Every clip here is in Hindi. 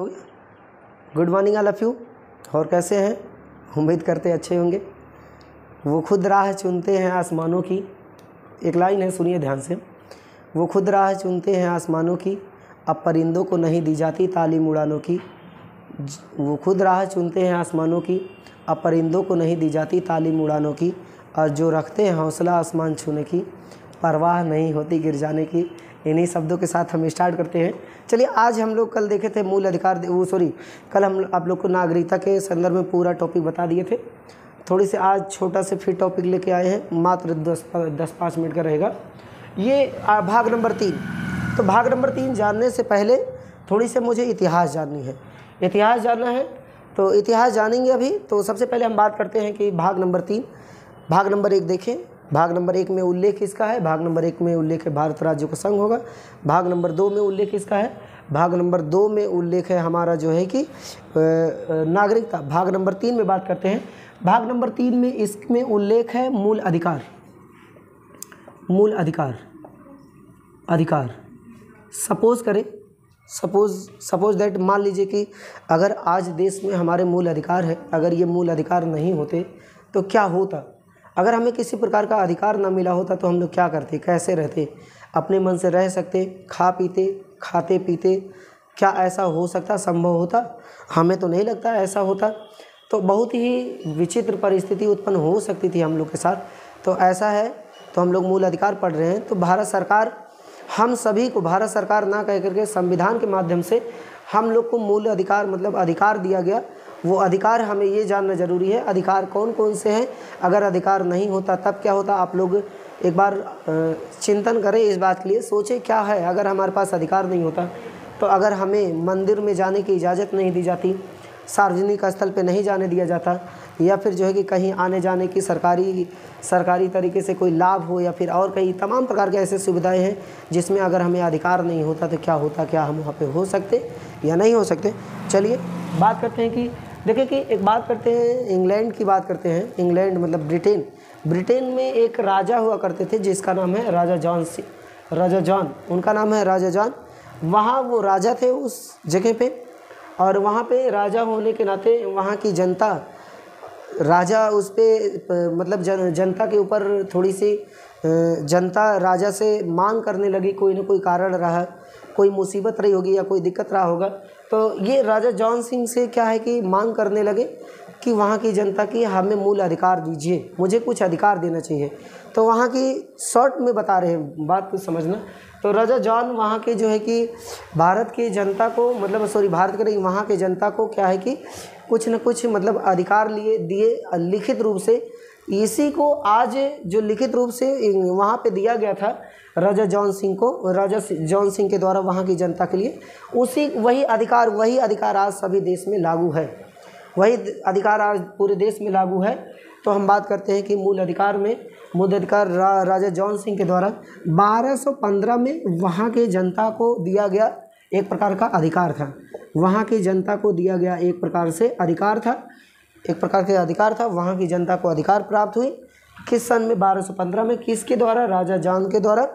हो गया। Good morning all of you. और कैसे हैं? उम्मीद करते अच्छे होंगे। वो खुद राह चुनते हैं आसमानों की, एक लाइन है, सुनिए ध्यान से। वो खुद राह चुनते हैं आसमानों की, अब परिंदों को नहीं दी जाती तालीम उड़ानों की। वो खुद राह चुनते हैं आसमानों की, अब परिंदों को नहीं दी जाती तालीम उड़ानों की। और जो रखते हैं हौसला आसमान छूने की, परवाह नहीं होती गिर जाने की। इन्हीं शब्दों के साथ हम स्टार्ट करते हैं। चलिए, आज हम लोग कल देखे थे मूल अधिकार, कल हम आप लोग को नागरिकता के संदर्भ में पूरा टॉपिक बता दिए थे। थोड़ी से आज छोटा से फिर टॉपिक लेके आए हैं, मात्र 10-5 मिनट का रहेगा ये। भाग नंबर 3। तो भाग नंबर 3 जानने से पहले थोड़ी से मुझे इतिहास जाननी है। इतिहास जानना है तो इतिहास जानेंगे अभी। तो सबसे पहले हम बात करते हैं कि भाग नंबर 3। भाग नंबर 1 देखें। भाग नंबर 1 में उल्लेख किसका है? भाग नंबर 1 में उल्लेख है भारत राज्यों का संघ होगा। भाग नंबर 2 में उल्लेख किसका है? भाग नंबर 2 में उल्लेख है हमारा जो है कि नागरिकता। भाग नंबर 3 में बात करते हैं। भाग नंबर 3 में इसमें उल्लेख है मूल अधिकार। मूल अधिकार, अधिकार। सपोज दैट, मान लीजिए कि अगर आज देश में हमारे मूल अधिकार है, अगर ये मूल अधिकार नहीं होते तो क्या होता? अगर हमें किसी प्रकार का अधिकार ना मिला होता तो हम लोग क्या करते, कैसे रहते? अपने मन से रह सकते, खाते पीते? क्या ऐसा हो सकता, संभव होता? हमें तो नहीं लगता ऐसा होता। तो बहुत ही विचित्र परिस्थिति उत्पन्न हो सकती थी हम लोग के साथ। तो ऐसा है, तो हम लोग मूल अधिकार पढ़ रहे हैं। तो भारत सरकार, हम सभी को भारत सरकार ना कह करके संविधान के माध्यम से हम लोग को मूल अधिकार मतलब अधिकार दिया गया। वो अधिकार हमें ये जानना ज़रूरी है, अधिकार कौन कौन से हैं। अगर अधिकार नहीं होता तब क्या होता? आप लोग एक बार चिंतन करें इस बात के लिए, सोचें क्या है अगर हमारे पास अधिकार नहीं होता। तो अगर हमें मंदिर में जाने की इजाज़त नहीं दी जाती, सार्वजनिक स्थल पे नहीं जाने दिया जाता, या फिर जो है कि कहीं आने जाने की सरकारी तरीके से कोई लाभ हो, या फिर और कई तमाम प्रकार के ऐसे सुविधाएं हैं जिसमें अगर हमें अधिकार नहीं होता तो क्या होता? क्या हम वहाँ पे हो सकते या नहीं हो सकते? चलिए बात करते हैं कि देखिए कि एक बात करते हैं, इंग्लैंड की बात करते हैं। इंग्लैंड मतलब ब्रिटेन में एक राजा हुआ करते थे जिसका नाम है राजा जॉन। उनका नाम है राजा जॉन। वहाँ वो राजा थे उस जगह पे, और वहाँ पे राजा होने के नाते वहाँ की जनता, राजा उस पे मतलब जनता के ऊपर थोड़ी सी जनता राजा से मांग करने लगी। कोई ना कोई कारण रहा, कोई मुसीबत रही होगी या कोई दिक्कत रहा होगा। तो ये राजा जॉन सिंह से क्या है कि मांग करने लगे कि वहाँ की जनता की हमें मूल अधिकार दीजिए, मुझे कुछ अधिकार देना चाहिए। तो वहाँ की शॉर्ट में बता रहे हैं, बात को समझना। तो राजा जॉन वहाँ के जो है कि भारत की जनता को भारत के नहीं, वहाँ के जनता को क्या है कि कुछ न कुछ मतलब अधिकार दिए लिखित रूप से। इसी को आज जो लिखित रूप से वहाँ पे दिया गया था राजा जॉन सिंह के द्वारा वहाँ की जनता के लिए, वही अधिकार आज सभी देश में लागू है। वही अधिकार आज पूरे देश में लागू है। तो हम बात करते हैं कि मूल अधिकार राजा जॉन सिंह के द्वारा 1215 में वहाँ के जनता को दिया गया एक प्रकार का अधिकार था। वहाँ की जनता को दिया गया एक प्रकार से अधिकार था। वहाँ की जनता को अधिकार प्राप्त हुई किस सन में? 1215 में। किसके द्वारा? राजा जॉन के द्वारा,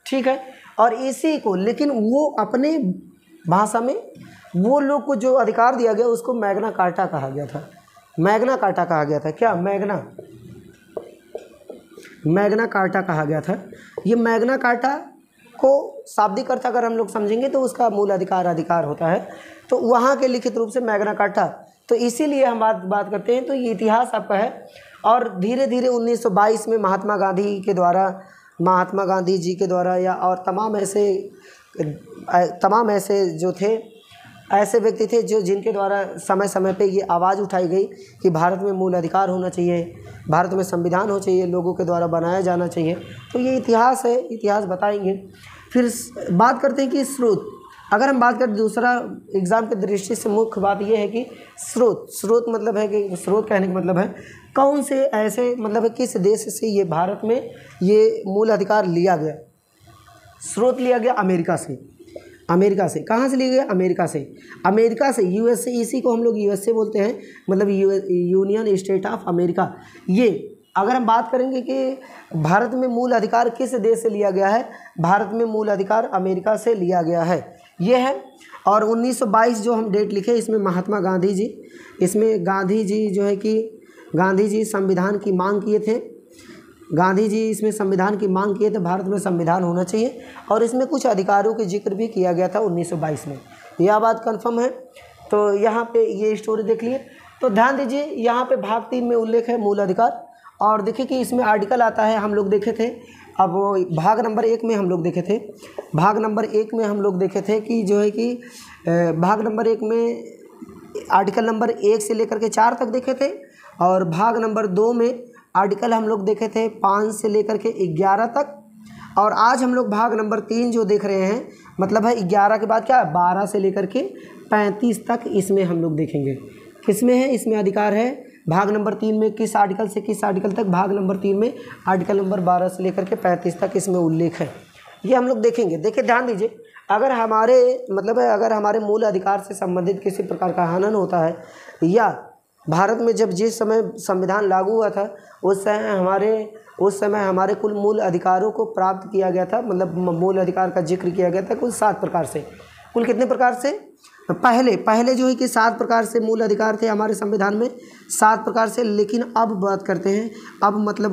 ठीक है। और इसी को, लेकिन वो अपने भाषा में वो लोग को जो अधिकार दिया गया उसको मैग्ना कार्टा कहा गया था। क्या? मैग्ना कार्टा कहा गया था। ये मैग्ना कार्टा को शाब्दिक अर्थ अगर हम लोग समझेंगे तो उसका मूल अधिकार होता है। तो वहाँ के लिखित रूप से मैग्ना कार्टा। तो इसीलिए हम बात करते हैं। तो ये इतिहास आपका है। और धीरे धीरे 1922 में महात्मा गांधी जी के द्वारा या और तमाम ऐसे जो थे, ऐसे व्यक्ति थे जिनके द्वारा समय समय पे ये आवाज़ उठाई गई कि भारत में मूल अधिकार होना चाहिए, भारत में संविधान होना चाहिए, लोगों के द्वारा बनाया जाना चाहिए। तो ये इतिहास है, इतिहास बताएंगे। फिर बात करते हैं कि स्रोत। अगर हम बात करें दूसरा एग्ज़ाम की दृष्टि से मुख्य बात ये है कि स्रोत मतलब है कि स्रोत कहने का मतलब है कौन से ऐसे मतलब है किस देश से ये भारत में ये मूल अधिकार लिया गया। स्रोत लिया गया अमेरिका से। कहाँ से लिया गया? अमेरिका से, यूएसए। इसी को हम लोग यूएसए बोलते हैं, मतलब यूनियन स्टेट ऑफ अमेरिका। ये अगर हम बात करेंगे कि भारत में मूल अधिकार किस देश से लिया गया है, भारत में मूल अधिकार अमेरिका से लिया गया है, ये है। और 1922 जो हम डेट लिखे इसमें महात्मा गांधी जी, इसमें गांधी जी जो है कि गांधी जी संविधान की मांग किए थे। गांधी जी इसमें संविधान की मांग किए थे, भारत में संविधान होना चाहिए, और इसमें कुछ अधिकारों के जिक्र भी किया गया था 1922 में। यह बात कंफर्म है। तो यहाँ पे ये स्टोरी देख लिए। तो ध्यान दीजिए यहाँ पे भाग 3 में उल्लेख है मूल अधिकार, और देखिए कि इसमें आर्टिकल आता है, हम लोग देखे थे। अब भाग नंबर 1 में हम लोग देखे थे, भाग नंबर 1 में हम लोग देखे थे कि जो है कि भाग नंबर 1 में आर्टिकल नंबर 1 से लेकर के 4 तक देखे थे, और भाग नंबर 2 में आर्टिकल हम लोग देखे थे 5 से लेकर के 11 तक, और आज हम लोग भाग नंबर 3 जो देख रहे हैं, मतलब है 11 के बाद क्या 12 से लेकर के 35 तक इसमें हम लोग देखेंगे। किसमें है, इसमें अधिकार है भाग नंबर 3 में, किस आर्टिकल से किस आर्टिकल तक, भाग नंबर 3 में आर्टिकल नंबर 12 से लेकर के 35 तक इसमें उल्लेख है। ये हम लोग देखेंगे। देखिए ध्यान दीजिए, अगर हमारे मतलब है अगर हमारे मूल अधिकार से संबंधित किसी प्रकार का हनन होता है, या भारत में जब जिस समय संविधान लागू हुआ था उस समय हमारे कुल मूल अधिकारों को प्राप्त किया गया था, मतलब मूल अधिकार का जिक्र किया गया था कुल 7 प्रकार से। कुल कितने प्रकार से? पहले जो है कि 7 प्रकार से मूल अधिकार थे हमारे संविधान में, 7 प्रकार से। लेकिन अब बात करते हैं, अब मतलब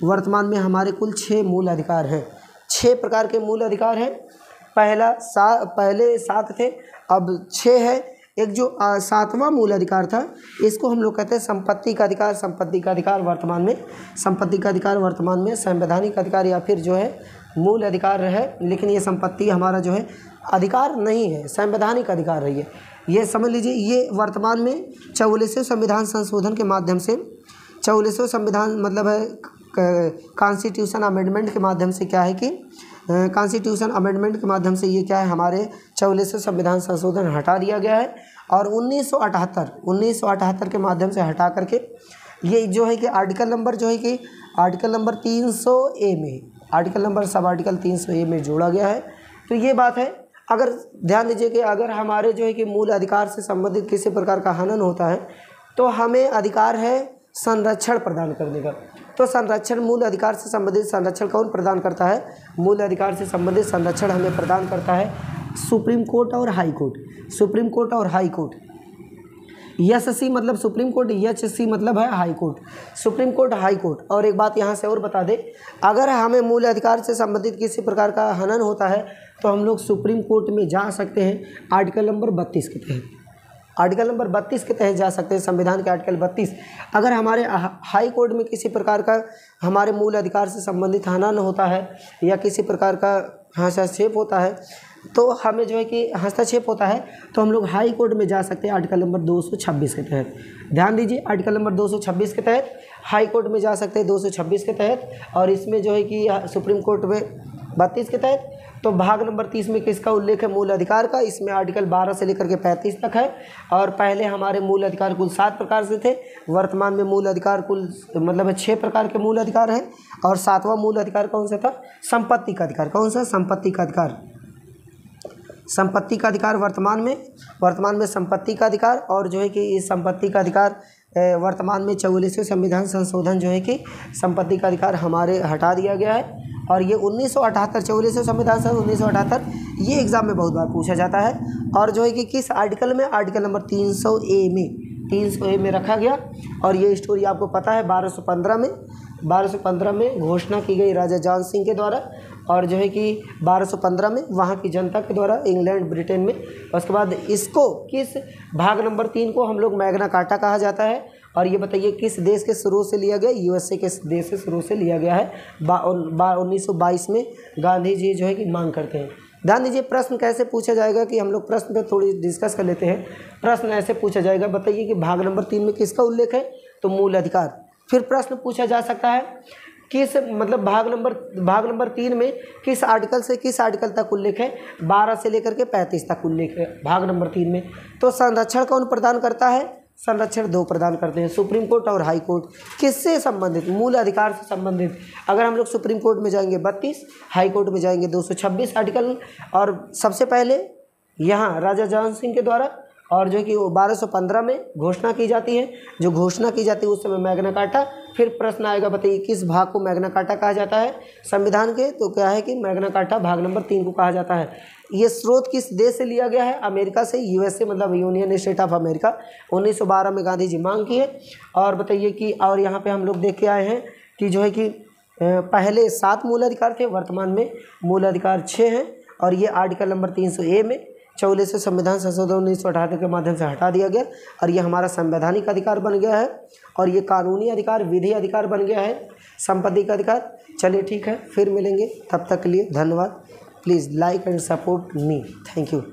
वर्तमान में हमारे कुल 6 मूल अधिकार हैं। 6 प्रकार के मूल अधिकार हैं। पहले 7 थे, अब 6 है। एक जो 7वां मूल अधिकार था, इसको हम लोग कहते हैं संपत्ति का अधिकार। संपत्ति का अधिकार वर्तमान में संवैधानिक अधिकार या फिर जो है मूल अधिकार है, लेकिन ये संपत्ति हमारा जो है अधिकार नहीं है, संवैधानिक अधिकार है। ये समझ लीजिए, ये वर्तमान में 44वें संविधान संशोधन के माध्यम से, 44वें संविधान मतलब है कॉन्स्टिट्यूशन अमेंडमेंट के माध्यम से क्या है कि कॉन्स्टिट्यूशन अमेंडमेंट के माध्यम से ये क्या है, हमारे 44वें संविधान संशोधन हटा दिया गया है, और 1978 के माध्यम से हटा करके ये जो है कि आर्टिकल नंबर 300A में, article number sub article 300A में जोड़ा गया है। तो ये बात है। अगर ध्यान दीजिए कि अगर हमारे जो है कि मूल अधिकार से संबंधित किसी प्रकार का हनन होता है तो हमें अधिकार है संरक्षण प्रदान करने का। तो संरक्षण, मूल अधिकार से संबंधित संरक्षण कौन प्रदान करता है? मूल अधिकार से संबंधित संरक्षण हमें प्रदान करता है सुप्रीम कोर्ट और हाई कोर्ट। सुप्रीम कोर्ट और हाई कोर्ट, एससी मतलब सुप्रीम कोर्ट, एचसी मतलब है high court. Supreme court, high court. और एक बात यहाँ से और बता दें, अगर हमें मूल अधिकार से संबंधित किसी प्रकार का हनन होता है तो हम लोग सुप्रीम कोर्ट में जा सकते हैं आर्टिकल नंबर 32 के तहत। आर्टिकल नंबर 32 के तहत जा सकते हैं, संविधान के आर्टिकल 32। अगर हमारे हाई कोर्ट में किसी प्रकार का हमारे मूल अधिकार से संबंधित हनन होता है या किसी प्रकार का हस्तक्षेप होता है, तो हमें जो है कि हस्तक्षेप होता है तो हम लोग हाई कोर्ट में जा सकते हैं आर्टिकल नंबर 226 के तहत। ध्यान दीजिए, आर्टिकल नंबर 226 के तहत हाई कोर्ट में जा सकते हैं 226 के तहत, और इसमें जो है कि सुप्रीम कोर्ट में 32 के तहत। तो भाग नंबर 30 में किसका उल्लेख है? मूल अधिकार का। इसमें आर्टिकल 12 से लेकर के 35 तक है, और पहले हमारे मूल अधिकार कुल 7 प्रकार से थे। वर्तमान में मूल अधिकार कुल मतलब 6 प्रकार के मूल अधिकार हैं, और 7वां मूल अधिकार कौन सा था? संपत्ति का अधिकार। कौन सा? संपत्ति का अधिकार। संपत्ति का अधिकार वर्तमान में संपत्ति का अधिकार, और जो है कि इस संपत्ति का अधिकार वर्तमान में 44वें संविधान संशोधन जो है कि संपत्ति का अधिकार हमारे हटा दिया गया है। और ये 1978 44वें संविधान संशोधन 1978, ये एग्जाम में बहुत बार पूछा जाता है। और जो है कि किस आर्टिकल में? आर्टिकल नंबर 300A में रखा गया। और ये स्टोरी आपको पता है 1215 में घोषणा की गई राजा जॉन सिंह के द्वारा, और जो है कि 1215 में वहाँ की जनता के द्वारा इंग्लैंड ब्रिटेन में। उसके बाद इसको किस भाग नंबर 3 को हम लोग मैग्ना कार्टा कहा जाता है। और ये बताइए किस देश के शुरू से लिया गया? यूएसए के देश के शुरू से लिया गया है। 1922 में गांधी जी जो है कि मांग करते हैं। ध्यान दीजिए, प्रश्न कैसे पूछा जाएगा कि हम लोग प्रश्न पे थोड़ी डिस्कस कर लेते हैं। प्रश्न ऐसे पूछा जाएगा, बताइए कि भाग नंबर 3 में किसका उल्लेख है? तो मूल अधिकार। फिर प्रश्न पूछा जा सकता है किस मतलब भाग नंबर 3 में किस आर्टिकल से किस आर्टिकल तक उल्लेख है? 12 से लेकर के 35 तक उल्लेख है भाग नंबर 3 में। तो संरक्षण कौन प्रदान करता है? संरक्षण 2 प्रदान करते हैं, सुप्रीम कोर्ट और हाई कोर्ट। किससे संबंधित? मूल अधिकार से संबंधित। अगर हम लोग सुप्रीम कोर्ट में जाएंगे 32, हाई कोर्ट में जाएंगे 226 आर्टिकल। और सबसे पहले यहाँ राजा जॉन सिंह के द्वारा, और जो कि 1215 में घोषणा की जाती है। जो घोषणा की जाती है उस समय मैग्ना कार्टा। फिर प्रश्न आएगा, बताइए किस भाग को मैग्ना कार्टा कहा जाता है संविधान के? तो क्या है कि मैग्ना कार्टा भाग नंबर 3 को कहा जाता है। ये स्रोत किस देश से लिया गया है? अमेरिका से, यूएसए मतलब यूनियन स्टेट ऑफ अमेरिका। 1912 में गांधी जी मांग किए। और बताइए कि और यहाँ पे हम लोग देख के आए हैं कि जो है कि पहले 7 मूल अधिकार थे, वर्तमान में मूल अधिकार 6 हैं। और ये आर्टिकल नंबर 300A में 44वें संविधान संशोधन 1978 के माध्यम से हटा दिया गया और ये हमारा संवैधानिक अधिकार बन गया है और ये कानूनी अधिकार, विधि अधिकार बन गया है, संपत्ति का अधिकार। चलिए ठीक है, फिर मिलेंगे, तब तक के लिए धन्यवाद। Please like and support me. Thank you.